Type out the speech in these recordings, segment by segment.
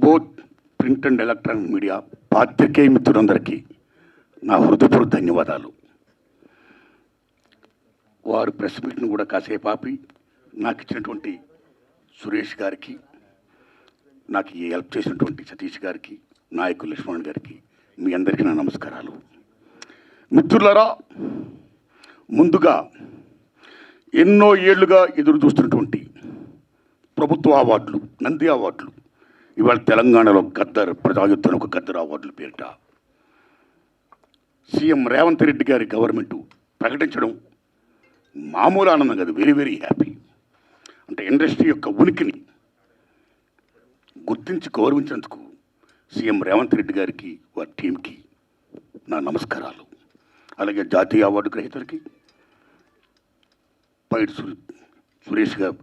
Both print and electronic media పాత్రికేయ మిత్రులందరికీ నా హృదయపూర్వక ధన్యవాదాలు. వారు ప్రెస్ మీట్ను కూడా కాసేపు ఆపి నాకు ఇచ్చినటువంటి సురేష్ గారికి, నాకు ఈ హెల్ప్ చేసినటువంటి సతీష్ గారికి, నాయకులు లక్ష్మణ్ గారికి, మీ అందరికీ నా నమస్కారాలు. మిత్రులారా, ముందుగా ఎన్నో ఏళ్లుగా ఎదురు చూస్తున్నటువంటి ప్రభుత్వ అవార్డులు, నంది అవార్డులు, ఇవాళ తెలంగాణలో గద్దర్ ప్రజాయుద్ధం ఒక గద్దర్ అవార్డులు పేరిట సీఎం రేవంత్ రెడ్డి గారి గవర్నమెంటు ప్రకటించడం మామూలు ఆనందం కాదు, వెరీ వెరీ హ్యాపీ. అంటే ఇండస్ట్రీ యొక్క ఉనికిని గుర్తించి గౌరవించినందుకు సీఎం రేవంత్ రెడ్డి గారికి, వారి టీంకి నా నమస్కారాలు. అలాగే జాతీయ అవార్డు గ్రహీతలకి, పైడి సురేష్ గారు,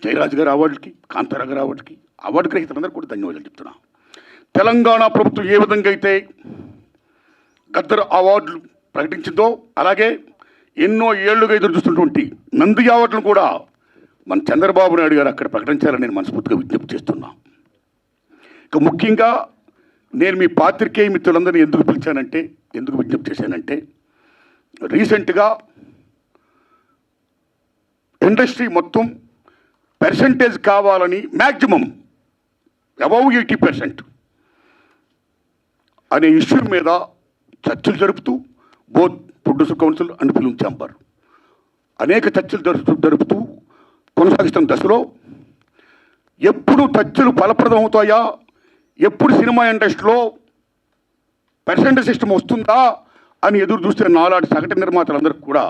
జయరాజ్ గారి అవార్డుకి, కాంతారా గారి అవార్డుకి, అవార్డు గ్రహీతలందరూ కూడా ధన్యవాదాలు చెప్తున్నా. తెలంగాణ ప్రభుత్వం ఏ విధంగా అయితే గద్దర్ అవార్డులు ప్రకటించిందో, అలాగే ఎన్నో ఏళ్లుగా ఎదురు చూస్తున్నటువంటి నంది అవార్డులను కూడా మన చంద్రబాబు నాయుడు గారు అక్కడ ప్రకటించాలని నేను మనస్ఫూర్తిగా విజ్ఞప్తి చేస్తున్నా. ఇక ముఖ్యంగా నేను మీ పాత్రికేయ మిత్రులందరినీ ఎందుకు పిలిచానంటే, ఎందుకు విజ్ఞప్తి చేశానంటే, రీసెంట్గా ఇండస్ట్రీ మొత్తం పర్సంటేజ్ కావాలని మ్యాక్సిమం అబౌవ్ 80% అనే ఇష్యూ మీద చర్చలు జరుపుతూ both producer council and film chamber అనేక చర్చలు జరుపుతూ కొనసాగిస్తున్న దశలో ఎప్పుడు చర్చలు ఫలప్రదం అవుతాయా, ఎప్పుడు సినిమా ఇండస్ట్రీలో పర్సంటేజ్ సిస్టమ్ వస్తుందా అని ఎదురు చూస్తే నాలాంటి సగటు నిర్మాతలందరికీ కూడా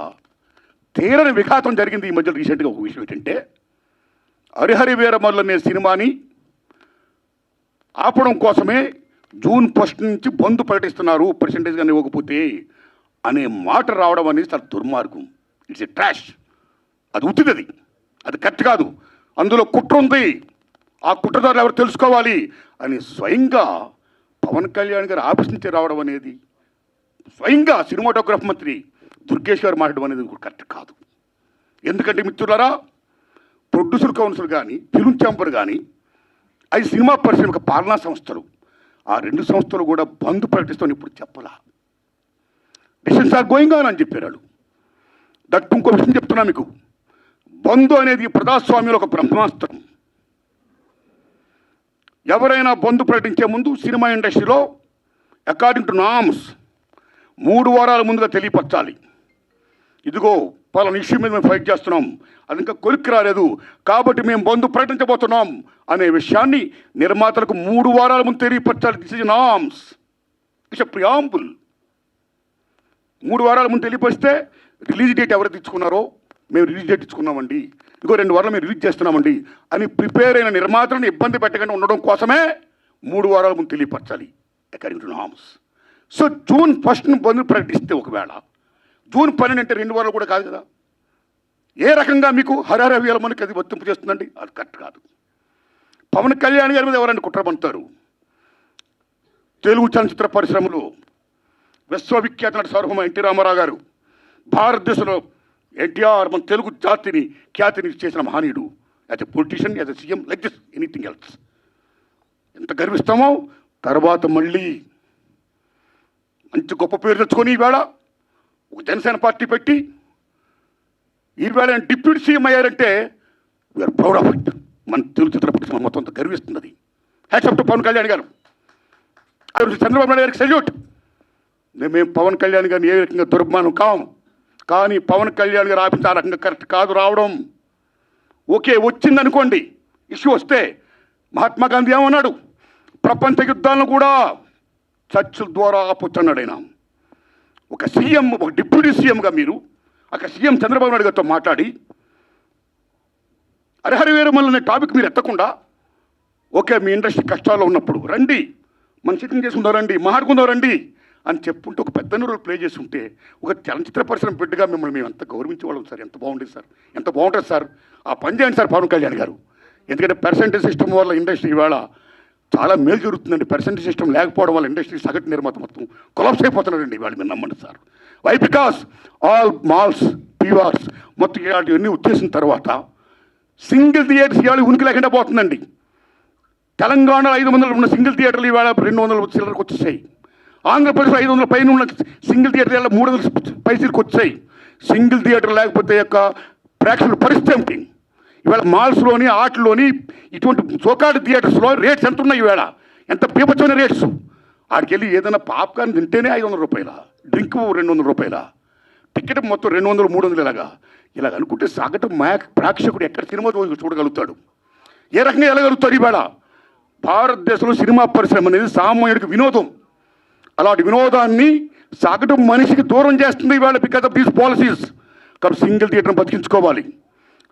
తీరని విఘాతం జరిగింది. ఈ మధ్య రీసెంట్గా ఒక విషయం ఏంటంటే, హరిహర వీరమల్లు అనే సినిమాని ఆపడం కోసమే జూన్ 1 నుంచి బంద్ ప్రకటిస్తున్నారు, పర్సంటేజ్ కానీ ఇవ్వకపోతే అనే మాట రావడం అనేది చాలా దుర్మార్గం. It's a trash. అది ఉత్తిది, అది కరెక్ట్ కాదు, అందులో కుట్ర ఉంది, ఆ కుట్రదారులు ఎవరు తెలుసుకోవాలి అని స్వయంగా పవన్ కళ్యాణ్ గారు ఆఫీస్ నుంచి రావడం అనేది, స్వయంగా సినిమాటోగ్రఫీ మంత్రి దుర్గేష్ గారు మాట్లాడడం అనేది కరెక్ట్ కాదు. ఎందుకంటే మిత్రులారా, ప్రొడ్యూసర్ కౌన్సిల్ కానీ, ఫిల్మ్ ఛాంబర్ కానీ, అది సినిమా పరిశ్రమ యొక్క పాలనా సంస్థలు, ఆ రెండు సంస్థలు కూడా బంద్ ప్రకటిస్తామని ఇప్పుడు చెప్పలా. డిసిషన్స్ ఆర్ గోయింగ్ ఆన్ అని చెప్పారు వాళ్ళు. దట్ ఇంకో విషయం చెప్తున్నా మీకు, బంద్ అనేది ప్రజాస్వామ్యంలో ఒక బ్రహ్మాస్త్రం. ఎవరైనా బంద్ ప్రకటించే ముందు సినిమా ఇండస్ట్రీలో అకార్డింగ్ టు నామ్స్ 3 వారాల ముందుగా తెలియపరచాలి. ఇదిగో పలానా ఇష్యూ మీద మేము ఫైట్ చేస్తున్నాం, అది ఇంకా కొలిక్కి రాలేదు కాబట్టి మేము బంద్ ప్రకటించబోతున్నాం అనే విషయాన్ని నిర్మాతలకు 3 వారాల ముందు తెలియపరచాలి. This is norms, it's a preamble. 3 వారాల ముందు తెలియపరిస్తే రిలీజ్ డేట్ ఎవరు తెచ్చుకున్నారో, మేము రిలీజ్ డేట్ ఇచ్చుకున్నామండి, ఇంకో 2 వారాలు మేము రిలీజ్ చేస్తున్నామండి అని ప్రిపేర్ అయిన నిర్మాతలను ఇబ్బంది పెట్టకుండా ఉండడం కోసమే 3 వారాల ముందు తెలియపరచాలి according to norms. So June 1 bandh ప్రకటిస్తే, ఒకవేళ జూన్ 12 అంటే 2 వారాలు కూడా కాదు కదా, ఏ రకంగా మీకు హరిహర వీరమల్లుకి అది వర్తింపు చేస్తుందండి? అది కరెక్ట్ కాదు. పవన్ కళ్యాణ్ గారి మీద ఎవరైనా కుట్ర పండుతారు. తెలుగు చలనచిత్ర పరిశ్రమలో విశ్వవిఖ్యాత నట సార్వభౌమ ఎన్టీ రామారావు గారు, భారతదేశంలో ఎన్టీఆర్ మన తెలుగు జాతిని ఖ్యాతిని చేసిన మహనీయుడు. As a politician, as a CM, like this anything else. ఎంత గర్విస్తామో. తర్వాత మళ్ళీ మంచి గొప్ప పేరు తెచ్చుకొని ఈవేళ ఒక జనసేన పార్టీ పెట్టి ఈవేళ డిప్యూటీ సీఎం అయ్యారంటే వీఆర్ ప్రౌడ్ ఆఫ్ ఇట్. మన తెలుగు చిత్ర పరిశ్రమ మొత్తం అంతా గర్విస్తున్నది. Hats off to Pawan Kalyan garu, Chandrababu Naidu గారికి సెల్యూట్. మేము పవన్ కళ్యాణ్ గారిని ఏ రకంగా దుర్మానం కాము, కానీ పవన్ కళ్యాణ్ గారు ఆఫీస్ ఆ రకంగా కరెక్ట్ కాదు రావడం. ఓకే, వచ్చిందనుకోండి, ఇష్యూ వస్తే మహాత్మా గాంధీ ఏమన్నాడు, ప్రపంచ యుద్ధాలను కూడా చర్చల ద్వారా ఆపొచ్చన్నాడు ఆయన. ఒక సీఎం, ఒక డిప్యూటీ సీఎంగా మీరు అక్కడ సీఎం చంద్రబాబు నాయుడు గారితో మాట్లాడి హరిహర వీరమల్లు అనే టాపిక్ మీరు ఎత్తకుండా, ఓకే మీ ఇండస్ట్రీ కష్టాల్లో ఉన్నప్పుడు రండి, మన సిట్టింగ్ చేసుకుందాం రండి, మాట్లాడుకుందాం రండి అని చెప్పుకుంటూ ఒక పెద్ద రోల్ ప్లే చేసి ఉంటే, ఒక చలనచిత్ర పరిశ్రమ బిడ్డగా మిమ్మల్ని మేము ఎంత గౌరవించేవాళ్ళం సార్. ఎంత బాగుండేది సార్, ఎంత బాగుంటుంది సార్. ఆ పని చేయండి సార్ పవన్ కళ్యాణ్ గారు. ఎందుకంటే పర్సంటేజ్ సిస్టమ్ వల్ల ఇండస్ట్రీ ఇవాళ చాలా మేలు జరుగుతుందండి. పర్సంటేజ్ సిస్టమ్ లేకపోవడం వల్ల ఇండస్ట్రీ సగటు నిర్మాత మొత్తం కొలాప్స్ అయిపోతున్నారండి ఇవాళ. మీరు నమ్మండి sir. Why? Because all malls, PVRs మొత్తం ఇలాంటివన్నీ వచ్చేసిన తర్వాత సింగిల్ థియేటర్స్ ఇవాళ ఉనికి లేకుండా పోతుందండి. తెలంగాణలో 500 ఉన్న సింగిల్ థియేటర్లు ఇవాళ 200 చిల్లరకు వచ్చేసాయి. ఆంధ్రప్రదేశ్లో 500 పైన ఉన్న సింగిల్ థియేటర్ 300 పైసలకు వచ్చాయి. సింగిల్ థియేటర్ లేకపోతే యొక్క ప్రేక్షకుల పరిస్థితి ఏమిటి? ఇవాళ మాల్స్లోని ఆటల్లోని ఇటువంటి చోకాటి థియేటర్స్లో రేట్స్ ఎంత ఉన్నాయి? ఇవాళ ఎంత పీపచ్చమైన రేట్స్. ఆడికి వెళ్ళి ఏదైనా పాప్కార్న్ తింటేనే 500 రూపాయల, డ్రింక్ 200 రూపాయల, టికెట్ మొత్తం 200, 300 ఇలాగ అనుకుంటే సగటు ప్రేక్షకుడు ఎక్కడ సినిమా చూడగలుగుతాడు? ఏ రకంగా వెళ్ళగలుగుతాడు? ఇవాళ భారతదేశంలో సినిమా పరిశ్రమ అనేది సామాన్యుడికి వినోదం. అలాంటి వినోదాన్ని సగటు మనిషికి దూరం చేస్తుంది ఇవాళ బికాస్ ఆఫ్ దీస్ పాలసీస్. కాబట్టి సింగిల్ థియేటర్ని బతికించుకోవాలి,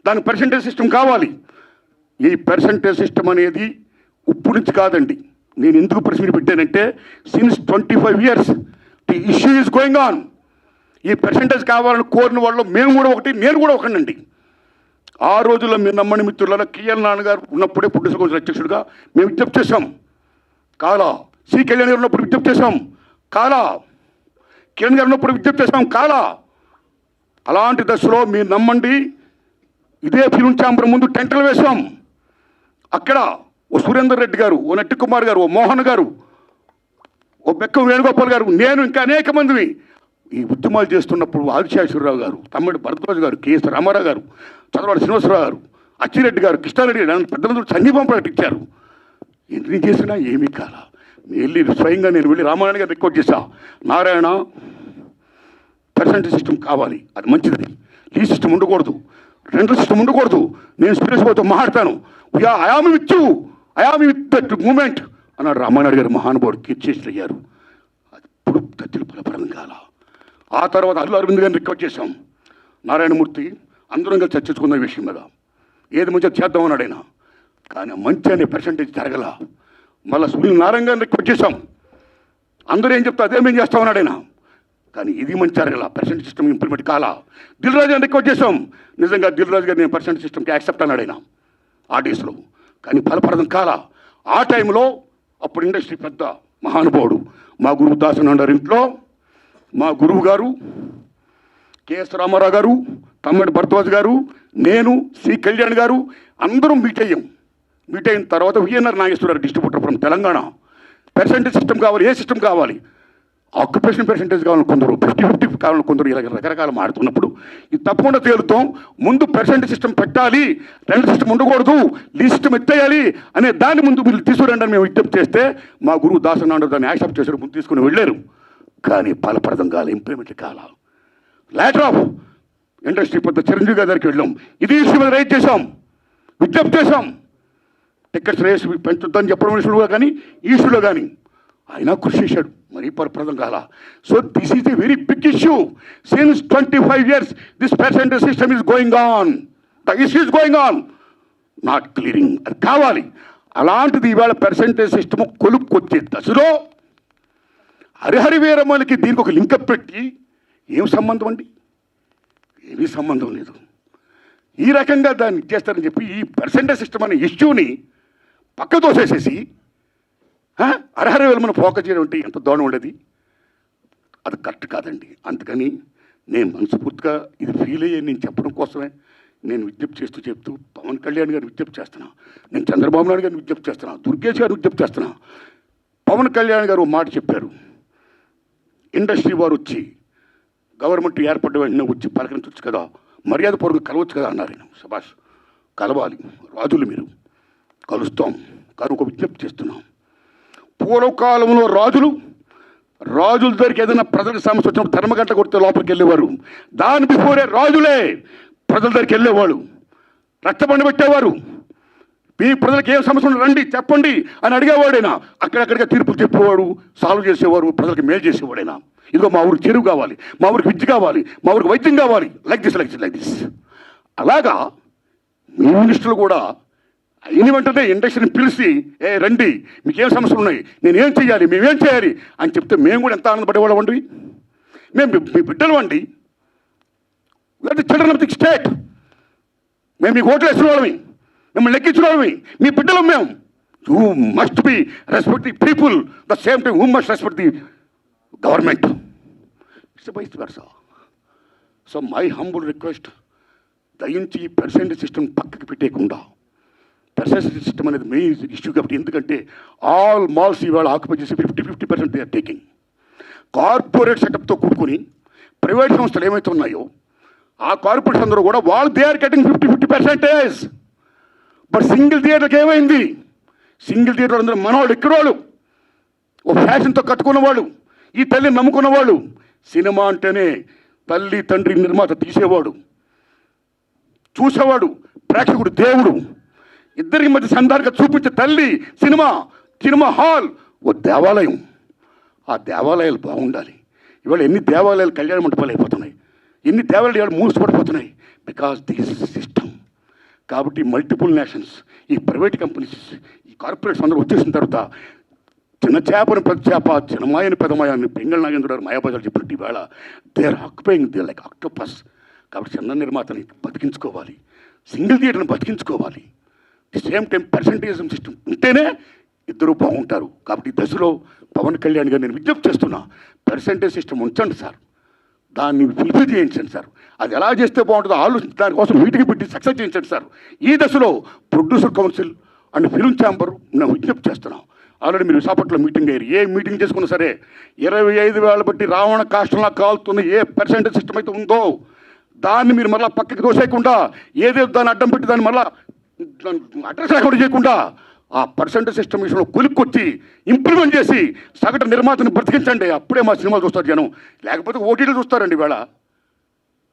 దానికి పర్సంటేజ్ సిస్టమ్ కావాలి. ఈ పర్సంటేజ్ సిస్టమ్ అనేది ఇప్పుడు నుంచి కాదండి. నేను ఎందుకు ప్రశ్న పెట్టానంటే since 25 years the issue is going on. ఈ పర్సంటేజ్ కావాలని కోరిన వాళ్ళు మేము కూడా ఒకటి, నేను కూడా ఒకనండి. ఆ రోజుల్లో మీరు నమ్మని మిత్రులలో కేఎల్ నాన్నగారు ఉన్నప్పుడే ప్రొడ్యూసర్ కౌన్సిల్ అధ్యక్షుడిగా మేము విజ్ఞప్తి చేశాం. కాలా సి కళ్యాణ్ గారు ఉన్నప్పుడు విజ్ఞప్తి చేశాం. కాలా కిరణ్ గారు ఉన్నప్పుడు విజ్ఞప్తి చేశాం. కాలా అలాంటి దశలో మీరు నమ్మండి, ఇదే ఫిలిం ఛాంబర్ ముందు టెంటలు వేశాం. అక్కడ ఓ సురేందర్ రెడ్డి గారు, ఓ నట్టి కుమార్ గారు, ఓ మోహన్ గారు, ఓ బెక్కం వేణుగోపాల్ గారు, నేను ఇంకా అనేక మందిని ఈ ఉద్యమాలు చేస్తున్నప్పుడు ఆదిశేషవరరావు గారు, తమ్ముడు భరద్వాజ్ గారు, కేఎస్ రామారావు గారు, చంద్రబాబు శ్రీనివాసరావు గారు, అచ్చిరెడ్డి గారు, కృష్ణారెడ్డి గారు, పెద్ద మంది సంఘీభం ప్రకటించారు. ఎన్ని చేసినా ఏమీ కాల. వెళ్ళి స్వయంగా నేను వెళ్ళి రామారాయణ గారు రిక్వెస్ట్ చేశా, నారాయణ పర్సంటేజ్ సిస్టమ్ కావాలి, అది మంచిది. ఈ సిస్టమ్ ఉండకూడదు, రెండల్ సిస్టమ్ ఉండకూడదు. నేను సురేష్ బాబుతో మాట్లాడతాను, I am with you, I am with that moment అన్నాడు రామారాయణ గారు. మహానుభావుడు కీర్చేసి అయ్యారు. అది ఇప్పుడు తత్తులు ఫలప్రదం కాల. ఆ తర్వాత అల్లు అరవింద్ గారిని రిక్వెస్ట్ చేశాం. నారాయణమూర్తి అందరం కలిసి చర్చించుకున్న విషయం మీద ఏది మంచిగా చేద్దామన్నాడు ఆయన. కానీ మంచి అనే పర్సంటేజ్ జరగల. మళ్ళీ సునీల్ నారాయణ గారిని రిక్వెస్ట్ చేశాం. అందరూ ఏం చెప్తా అదే మేము చేస్తామన్నాడు ఆయన. కానీ ఇది మంచి జరగల, పర్సెంటేజ్ సిస్టమ్ ఇంప్లిమెంట్ కాలా. దిల్ రాజు గారిని రిక్వెస్ట్ చేశాం. నిజంగా దిల్ రాజు గారు నేను పర్సెంటేజ్ సిస్టమ్కి యాక్సెప్ట్ అన్నాడు ఆయన ఆర్టిస్టులు. కానీ ఫలప్రదం కాలా. ఆ టైంలో అప్పుడు ఇండస్ట్రీ పెద్ద మహానుభావుడు మా గురువు దాసనారాయణ ఇంట్లో మా గురువు గారు కేఎస్ రామారావు గారు, తమ్ముడు భరద్వాజ్ గారు, నేను, సి కళ్యాణ్ గారు అందరం మీట్ అయ్యాం. మీట్ అయిన తర్వాత VNR Nageswararao distributor from Telangana. Percentage system కావాలి, ఏ సిస్టమ్ కావాలి? ఆక్యుపేషన్ పర్సెంటేజ్ కావాలని కొందరు, 50-50 కావాలని కొందరు, ఇలా రకరకాల మాడుతున్నప్పుడు ఇది తప్పకుండా తేలుతాం. ముందు పర్సెంటేజ్ సిస్టమ్ పెట్టాలి, రెండు సిస్టమ్ ఉండకూడదు, లీజ్ సిస్టమ్ ఎత్తేయాలి అనే దాన్ని ముందు మీరు తీసుకురండి అని మేము విజ్ఞప్తి చేస్తే మా గురువు దాసనారాయణ దాన్ని యాక్సెప్ట్ చేశారు, ముందు తీసుకుని వెళ్ళారు. కానీ ఫలప్రదం కాల, ఇంప్లిమెంట్ కాల. లేటర్ ఆఫ్ ఇండస్ట్రీ పెద్ద చిరంజీవి గారి దగ్గరికి వెళ్ళాం. ఇది ఇష్యూ మీద రైజ్ చేశాం, విజ్ఞప్తి చేశాం. టికెట్స్ రేస్ పెంచుద్దని చెప్పడం విషయంలో కానీ ఈ ఇష్యూలో కానీ ఆయన కృషి చేశాడు. మరీ ఫలప్రదం కాల. So this is a very big issue. Since 25 years this percentage system is going on. The issue is going on, not clearing. అది కావాలి. అలాంటిది ఇవాళ పర్సెంటేజ్ సిస్టమ్ కొలుక్కొచ్చే దశలో హరిహరి వీరమ్మలకి దీనికి ఒక లింకప్ పెట్టి ఏం సంబంధం అండి? ఏమీ సంబంధం లేదు. ఈ రకంగా దాన్ని ఇచ్చేస్తారని చెప్పి ఈ పర్సెంటేజ్ సిస్టమ్ అనే ఇష్యూని పక్క తోసేసేసి హరిహరి వీరమ్మను ఫోకస్ చేయడం అంటే ఎంత దూరం ఉండేది? అది కరెక్ట్ కాదండి. అందుకని నేను మనస్ఫూర్తిగా ఇది ఫీల్ అయ్యే నేను చెప్పడం కోసమే నేను విజ్ఞప్తి చెప్తూ పవన్ కళ్యాణ్ గారిని విజ్ఞప్తి చేస్తున్నా, నేను చంద్రబాబు నాయుడు గారిని విజ్ఞప్తి చేస్తున్నా, దుర్గేష్ గారిని విజ్ఞప్తి చేస్తున్నా. పవన్ కళ్యాణ్ గారు మాట చెప్పారు, ఇండస్ట్రీ వారు వచ్చి గవర్నమెంట్ ఏర్పడ్డ వెంటనే వచ్చి పలకరించవచ్చు కదా, మర్యాదపూర్వకంగా కలవచ్చు కదా అన్నారు. శభాష్, కలవాలి రాజులు, మీరు కలుస్తాం. కానీ ఒక విజ్ఞప్తి చేస్తున్నాం. పూర్వకాలంలో రాజుల దగ్గరికి ఏదైనా ప్రజలకు సమస్య వచ్చినప్పుడు ధర్మగంట కొడితే లోపలికి వెళ్ళేవారు. దాని బిఫోరే రాజులే ప్రజల దగ్గరికి వెళ్ళేవాడు, రచ్చబండ పెట్టేవారు. మీ ప్రజలకు ఏం సమస్య ఉంటే రండి చెప్పండి అని అడిగేవాడైనా. అక్కడక్కడిగా తీర్పులు చెప్పేవాడు, సాల్వ్ చేసేవారు, ప్రజలకు మేలు చేసేవాడైనా. ఇదిగో మా ఊరికి చెరువు కావాలి, మా ఊరికి విద్య కావాలి, మా ఊరికి వైద్యం కావాలి, లైక్ దిస్. అలాగా మీ మినిస్టర్లు కూడా అయిన వెంటనే ఇండస్ట్రీని పిలిచి రండి, మీకేం సమస్యలు ఉన్నాయి, నేనేం చేయాలి, మేమేం చేయాలి అని చెప్తే మేము కూడా ఎంత ఆనందపడేవాళ్ళం అండి. మేము మీ బిడ్డలు అండి, చిల్డ్రన్ ఆఫ్ ది స్టేట్. మేము మీకు ఓట్లు వేసిన వాళ్ళమి, మిమ్మల్ని లెక్కించిన వాళ్ళమి, మీ బిడ్డలు మేము. You must be respect the people the same time who must respect the government. It's vice versa. So my humble request, దయించి ఈ పర్సెంటేజ్ సిస్టమ్ పక్కకి పెట్టేయకుండా పర్సెంటేజ్ సిస్టమ్ అనేది మెయిన్ ఇష్యూ కాబట్టి. ఎందుకంటే ఆల్ మాల్స్ ఇవాళ ఆక్యుపై చేసి 50% దే ఆర్ టేకింగ్. కార్పొరేట్ సెటప్తో కూడుకుని ప్రైవేట్ సంస్థలు ఏమైతే ఉన్నాయో ఆ కార్పొరేట్స్ అందరూ కూడా వాళ్ళు they are getting 50%. But single థియేటర్కి ఏమైంది? సింగిల్ థియేటర్ అందరూ మనవాళ్ళు, ఇక్కడవాళ్ళు, ఓ ఫ్యాషన్తో కట్టుకున్నవాళ్ళు, ఈ తల్లిని నమ్ముకున్నవాళ్ళు. సినిమా అంటేనే తల్లి తండ్రి నిర్మాత తీసేవాడు, చూసేవాడు, ప్రేక్షకుడు దేవుడు, ఇద్దరికి మధ్య సంధానంగా చూపించే తల్లి సినిమా, సినిమా హాల్ ఓ దేవాలయం. ఆ దేవాలయాలు బాగుండాలి. ఇవాళ ఎన్ని దేవాలయాలు కళ్యాణ మంటపాలు అయిపోతున్నాయి, ఎన్ని దేవాలయాలు మూసిపడిపోతున్నాయి. Because this system. కాబట్టి మల్టిపుల్ నేషన్స్, ఈ ప్రైవేట్ కంపెనీస్, ఈ కార్పొరేట్స్ అందరూ వచ్చేసిన తర్వాత చిన్న చేపని పెద్ద చేప, చిన్నమాయని పెదమాయని పెంగళ నాగేంద్ర మాయాబజార్ చెప్పినట్టు ఈవేళ they are occupying they like octopus. కాబట్టి చిన్న నిర్మాతని బతికించుకోవాలి, సింగిల్ థియేటర్ని బతికించుకోవాలి. The same time percentage system ఉంటేనే ఇద్దరు బాగుంటారు. కాబట్టి ఈ దశలో పవన్ కళ్యాణ్ గారు నేను విజ్ఞప్తి చేస్తున్నా, పర్సంటేజ్ సిస్టమ్ ఉంచండి సార్, దాన్ని ఫుల్ఫిల్ చేయించండి సార్. అది ఎలా చేస్తే బాగుంటుందో ఆలోచించి దానికోసం మీటింగ్ పెట్టి సక్సెస్ చేయించండి సార్. ఈ దశలో producer council and film chamber నేను విజ్ఞప్తి చేస్తున్నాం. ఆల్రెడీ మీరు విశాఖపట్నంలో మీటింగ్ అయ్యారు. ఏ మీటింగ్ చేసుకున్నా సరే 25,000 బట్టి రావణ కాష్టంలా కాలుతున్న ఏ పర్సెంటేజ్ సిస్టమ్ అయితే ఉందో దాన్ని మీరు మళ్ళీ పక్కకి దోసేయకుండా, ఏదేదో దాన్ని అడ్డం పెట్టి దాన్ని మళ్ళీ అడ్రస్ లేకుండా చేయకుండా ఆ పర్సెంటేజ్ సిస్టమ్ విషయంలో కొలిక్కొచ్చి ఇంప్లిమెంట్ చేసి సగటు నిర్మాతను బ్రతికించండి. అప్పుడే మా సినిమాలు చూస్తారు జనం, లేకపోతే ఓటీలు చూస్తారండి. ఈవేళ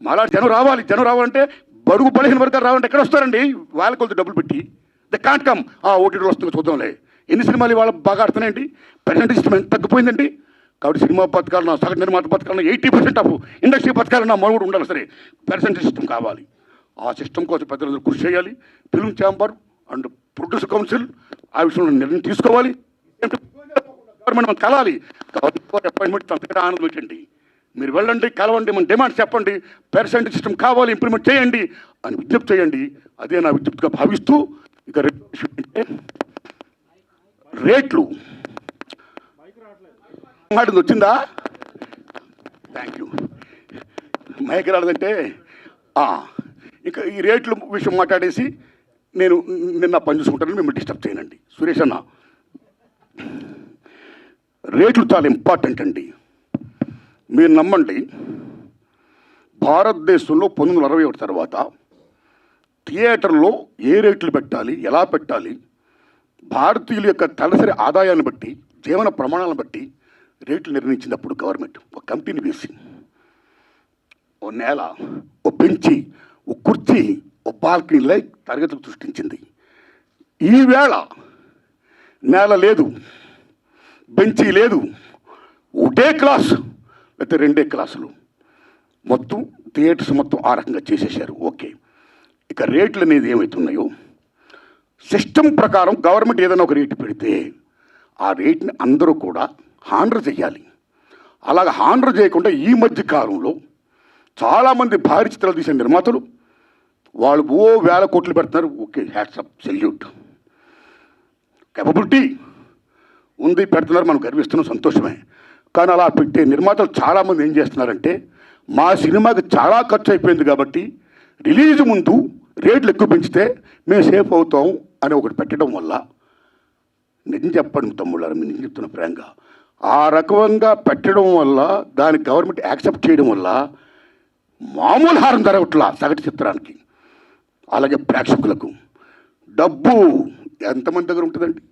మాలా జనం రావాలి. జనం రావాలంటే బడుగు బలహీన వర్గాలు రావాలంటే ఎక్కడ వస్తారండి? వాళ్ళ కొద్ది డబ్బులు పెట్టి ద కాంట్ కమ్. ఆ ఓటీలు వస్తుంది చూద్దాంలే. ఎన్ని సినిమాలు ఇవాళ బాగా ఆడుతున్నాయండి? పర్సెంటేజ్ సిస్టమ్ ఎంత తగ్గిపోయిందండి. కాబట్టి సినిమా బతకాలన్నా, సగటు నిర్మాత బతకాలన్నా, 80% ఆఫ్ ఇండస్ట్రీ బతకాలన్నా మనుగడ ఉండాలి. సరే, పర్సెంటేజ్ సిస్టమ్ కావాలి. ఆ సిస్టమ్ కోసం పెద్దలందరూ కృషి చేయాలి. Film chamber and producer council ఆ విషయంలో నిర్ణయం తీసుకోవాలి. గవర్నమెంట్ మనం కలాలి. కాబట్టి అపాయింట్మెంట్ అంతగా ఆనందం పెట్టండి. మీరు వెళ్ళండి, కలవండి, మన డిమాండ్స్ చెప్పండి, పర్సెంటేజ్ సిస్టమ్ కావాలి, ఇంప్లిమెంట్ చేయండి అని విజ్ఞప్తి చేయండి. అదే నా విజ్ఞప్తిగా భావిస్తూ ఇక రేట్లు మాటది వచ్చిందా? Thank you. మైక్ రాలేదంటే ఇంకా ఈ రేట్ల విషయం మాట్లాడేసి నేను నిన్న పని చూసుకుంటానని మిమ్మల్ని డిస్టర్బ్ చేయనండి. సురేష్ అన్న, రేట్లు చాలా ఇంపార్టెంట్ అండి. మీరు నమ్మండి, భారతదేశంలో 1961 తర్వాత థియేటర్లో ఏ రేట్లు పెట్టాలి, ఎలా పెట్టాలి, భారతీయుల యొక్క తలసరి ఆదాయాన్ని బట్టి, జీవన ప్రమాణాలను బట్టి రేట్లు నిర్ణయించినప్పుడు గవర్నమెంట్ ఒక కమిటీని వేసి ఓ నేల, ఓ బెంచి, ఓ కుర్చీ, ఓ బాల్కనీలై తరగతులు సృష్టించింది. ఈవేళ నేల లేదు, బెంచీ లేదు, ఒకటే క్లాసు లేకపోతే 2 క్లాసులు, మొత్తం థియేటర్స్ మొత్తం ఆ రకంగా చేసేసారు. ఓకే, ఇక రేట్లు అనేది ఏమవుతున్నాయో సిస్టమ్ ప్రకారం గవర్నమెంట్ ఏదైనా ఒక రేటు పెడితే ఆ రేట్ని అందరూ కూడా హానర్ చేయాలి. అలాగ హానర్ చేయకుండా ఈ మధ్య కాలంలో చాలామంది భారీ చిత్రాలు తీసే నిర్మాతలు వాళ్ళు ఓ వేల కోట్లు పెడుతున్నారు. ఓకే, హ్యాట్సప్, సెల్యూట్, కేపబిలిటీ ఉంది, పెడుతున్నారు, మనం గర్విస్తున్నాం, సంతోషమే. కానీ అలా పెట్టే నిర్మాతలు చాలామంది ఏం చేస్తున్నారంటే, మా సినిమాకి చాలా ఖర్చు అయిపోయింది కాబట్టి రిలీజ్ ముందు రేట్లు ఎక్కువ పెంచితే మేము సేఫ్ అవుతాం అని ఒకటి పెట్టడం వల్ల, నిజం చెప్పండి తమ్ముళ్ళారు, మీరు నిజం చెప్తున్న ప్రేంగా, ఆ రకంగా పెట్టడం వల్ల, దానికి గవర్నమెంట్ యాక్సెప్ట్ చేయడం వల్ల మామూలు హారం జరగట్లా సగటు చిత్రానికి. అలాగే ప్రేక్షకులకు డబ్బు ఎంతమంది దగ్గర ఉంటుందండి?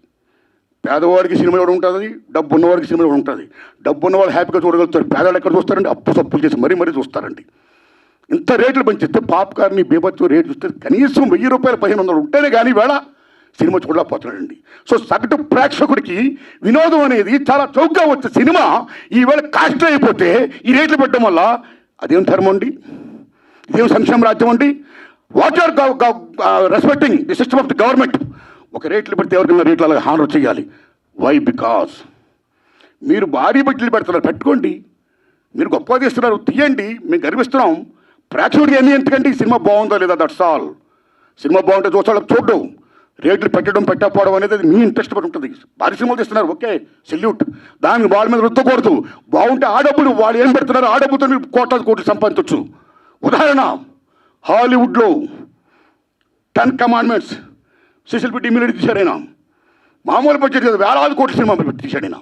పేదవాడికి సినిమా కూడా ఉంటుంది, డబ్బు ఉన్నవాడికి సినిమా కూడా ఉంటుంది. డబ్బు ఉన్నవాళ్ళు హ్యాపీగా చూడగలుగుతారు, పేదవాళ్ళు ఎక్కడ చూస్తారండి? అప్పు సప్పులు చేసి మరీ చూస్తారండి. ఇంత రేట్లు పెంచిస్తే పాప్కార్న్ బీభత్సం రేట్లు చూస్తే కనీసం 1000 రూపాయలు 1500 ఉంటేనే కానీ వేళ సినిమా చూడలేకపోతున్నాడండి. సో సగటు ప్రేక్షకుడికి వినోదం అనేది చాలా చౌకగా వచ్చే సినిమా ఈవేళ కాస్ట్ అయిపోతే ఈ రేట్లు పెట్టడం వల్ల అదేం ధర్మం అండి? ఇదేం సంక్షేమ రాజ్యం అండి? What are respecting the system of the government. ఒక రేట్లు పెడితే ఎవరికైనా రేట్లు అలాగే హానర్ చేయాలి. వై? బికాస్ మీరు భారీ బడ్జెట్లు పెడుతున్నారు, పెట్టుకోండి, మీరు గొప్పగా తీస్తున్నారు, తీయండి, మేము గర్విస్తున్నాం. ప్రేక్షకుడికి ఎన్ని ఎందుకంటే ఈ సినిమా బాగుందో లేదా, దట్స్ ఆల్. సినిమా బాగుంటే చూస్తాడు, చూడడం. రేట్లు పెట్టడం పెట్టకపోవడం అనేది మీ ఇంట్రెస్ట్ పడి ఉంటుంది. భారీ సినిమాలు తీస్తున్నారు, ఓకే, సెల్యూట్. దానికి వాళ్ళ మీద రుద్దకూడదు. బాగుంటే ఆ డబ్బులు వాళ్ళు ఏం పెడుతున్నారు, ఆ డబ్బుతో మీరు కోట్లు సంపాదించవచ్చు. ఉదాహరణ, హాలీవుడ్లో 10 కమాండ్మెంట్స్ సిసిల్ పెట్టి ఇమ్మీడియట్ తీశాడు ఆయన. మామూలు బడ్జెట్ కాదు, వేలాది కోట్ల సినిమా పెట్టి తీశాడు ఆయన.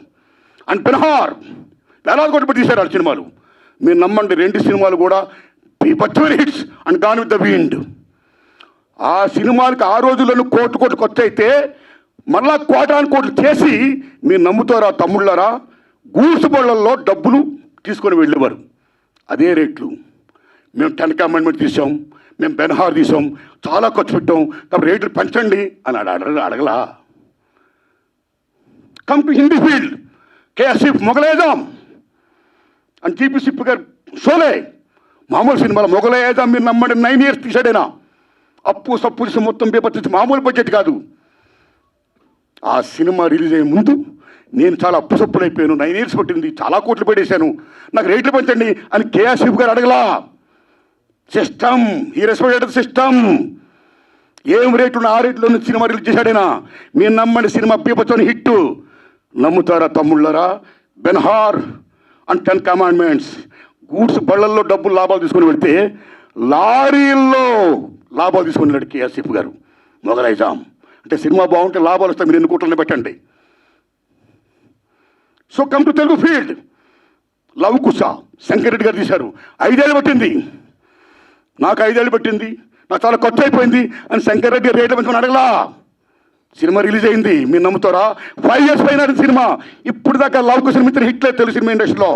అండ్ బెన్హార్ వేలాది కోట్లు పెట్టి తీశారు ఆ సినిమాలు. మీరు నమ్మండి, 2 సినిమాలు కూడా బీభత్సమైన hits. And gone with the wind. ఆ సినిమాలకి ఆ రోజుల్లోనూ కోట్లు ఖర్చు అయితే మళ్ళా కోట్లు చేసి మీరు నమ్ముతారా తమ్ముళ్ళారా, గూడ్స్ బళ్ళల్లో డబ్బులు తీసుకొని వెళ్ళేవారు. అదే రేట్లు. మేము 10 కమాండ్మెంట్ తీసాం, మేము బెన్హార్ తీసాం, చాలా ఖర్చు పెట్టాం, కాబట్టి రేట్లు పెంచండి అని అడగలా. కమ్ టు హిందీ ఫీల్డ్, కేఎస్ఎఫ్ మొగలేజాం అని జీపీ సిప్ గారు షోలే. మామూలు సినిమాలో మొగలేజాం మీరు నమ్మండి 9 years తీసాడైనా. అప్పు సప్పు తీసి మొత్తం పేపర్ మామూలు బడ్జెట్ కాదు. ఆ సినిమా రిలీజ్ అయ్యే ముందు నేను చాలా అప్పు సప్పులు అయిపోయాను, 9 years పట్టింది, చాలా కోట్లు పెట్టేశాను, నాకు రేట్లు పెంచండి అని కేఎస్ఎఫ్ గారు అడగలా. సిస్టమ్, ఈ రెస్పెక్టెడ్ సిస్టమ్. ఏం రేట్లు ఆ రేట్లో సినిమా రిలీజ్ చేశాడైనా. మీరు నమ్మండి, సినిమా బీభత్సమైన హిట్. నమ్ముతారా తమ్ముళ్ళరా? Ben Hur and 10 commandments. గూడ్స్ బళ్ళల్లో డబ్బులు లాభాలు తీసుకొని వెళ్తే లారీల్లో లాభాలు తీసుకొని వెళ్ళాడు కేఎస్ఎఫ్ గారు. మొగలైజాం అంటే సినిమా బాగుంటే లాభాలు వస్తాయి, మీరు 2 కోట్లని పెట్టండి. So come to Telugu field. Lava Kusa Shankar Reddy garu తీశారు. 5 ఏళ్ళు పట్టింది, నాకు 5 ఏళ్ళు పట్టింది, నాకు చాలా ఖర్చు అయిపోయింది అని శంకర్ రెడ్డి రేట్లు పెంచుకొని అడగలా. సినిమా రిలీజ్ అయింది, మీరు నమ్ముతారా? 5 years పైన సినిమా. ఇప్పుడు దాకా లవ్ కుశ మిత్ర హిట్లే తెలుగు సినిమా ఇండస్ట్రీలో.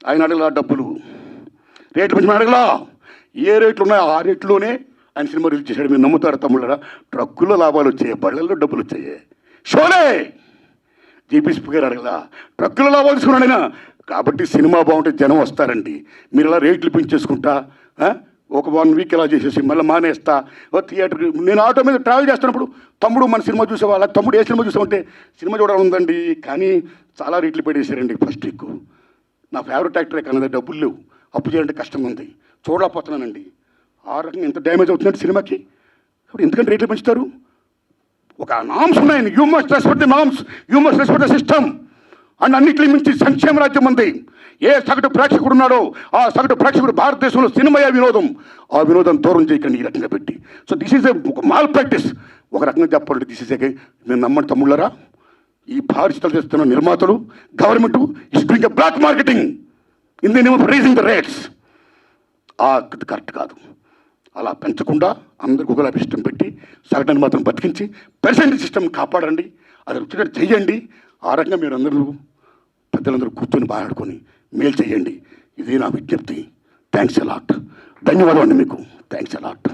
ఆయన అడగలా డబ్బులు, రేట్లు పెంచుకొని అడగలా. ఏ రేట్లు ఉన్నాయో ఆ రేట్లోనే ఆయన సినిమా రిలీజ్ చేశాడు. మీరు నమ్ముతారా తమ్ముళ్ళరా? ట్రక్కుల్లో లాభాలు వచ్చాయి, బళ్ళల్లో డబ్బులు వచ్చాయి. షోలే జీపీసీ గారు అడగలా, ట్రక్కుల లాభాలు తీసుకున్నాడు ఆయన. కాబట్టి సినిమా బాగుంటే జనం వస్తారండి. మీరు ఇలా రేట్లు పెంచేసుకుంటా ఒక 1 week ఇలా చేసేసి మళ్ళీ మానేస్తా థియేటర్. నేను ఆటో మీద ట్రావెల్ చేస్తున్నప్పుడు తమ్ముడు మన సినిమా చూసేవాళ్ళ, తమ్ముడు ఏ సినిమా చూసామంటే సినిమా చూడాలి ఉందండి, కానీ చాలా రేట్లు పెట్టేశారండి ఫస్ట్ వీక్. నా ఫేవరెట్ యాక్టరే కానీ డబ్బులు లేవు, అప్పు చేయాలంటే కష్టంగా ఉంది, చూడలేకపోతున్నానండి. ఆ రకంగా ఎంత డ్యామేజ్ అవుతుందంటే సినిమాకి. ఇప్పుడు ఎందుకంటే రేట్లు పెంచుతారు? ఒక నామ్స్ ఉన్నాయి. You must respect the norms, you must respect the system. And అన్నింటినీ మించి సంక్షేమ రాజ్యం ఉంది. ఏ సగటు ప్రేక్షకుడు ఉన్నాడో ఆ సగటు ప్రేక్షకుడు భారతదేశంలో సినిమాయే వినోదం. ఆ వినోదం దూరం చేయకండి ఈ రకంగా పెట్టి. సో దిస్ ఈజ్ ఒక మాల్ ప్రాక్టీస్. ఒక రకంగా చెప్పాలంటే దిస్ ఈజ్ మీరు నమ్మని తమ్ముళ్ళరా, ఈ భారీ చిత్రాలు చేస్తున్న నిర్మాతలు, government is doing a black marketing in the name of raising the rates. Correct కాదు. అలా పెంచకుండా అందరికి ఒకలా సిస్టమ్ పెట్టి సగటుని మాత్రం బతికించి పెర్సెంట్ సిస్టమ్ కాపాడండి. అది వచ్చినట్టు చెయ్యండి. ఆ రకంగా మీరు అందరూ పెద్దలందరూ కూర్చొని మాట్లాడుకొని మేలు చేయండి. ఇది నా విజ్ఞప్తి. Thanks a lot. ధన్యవాదాలు అండి మీకు. Thanks a lot.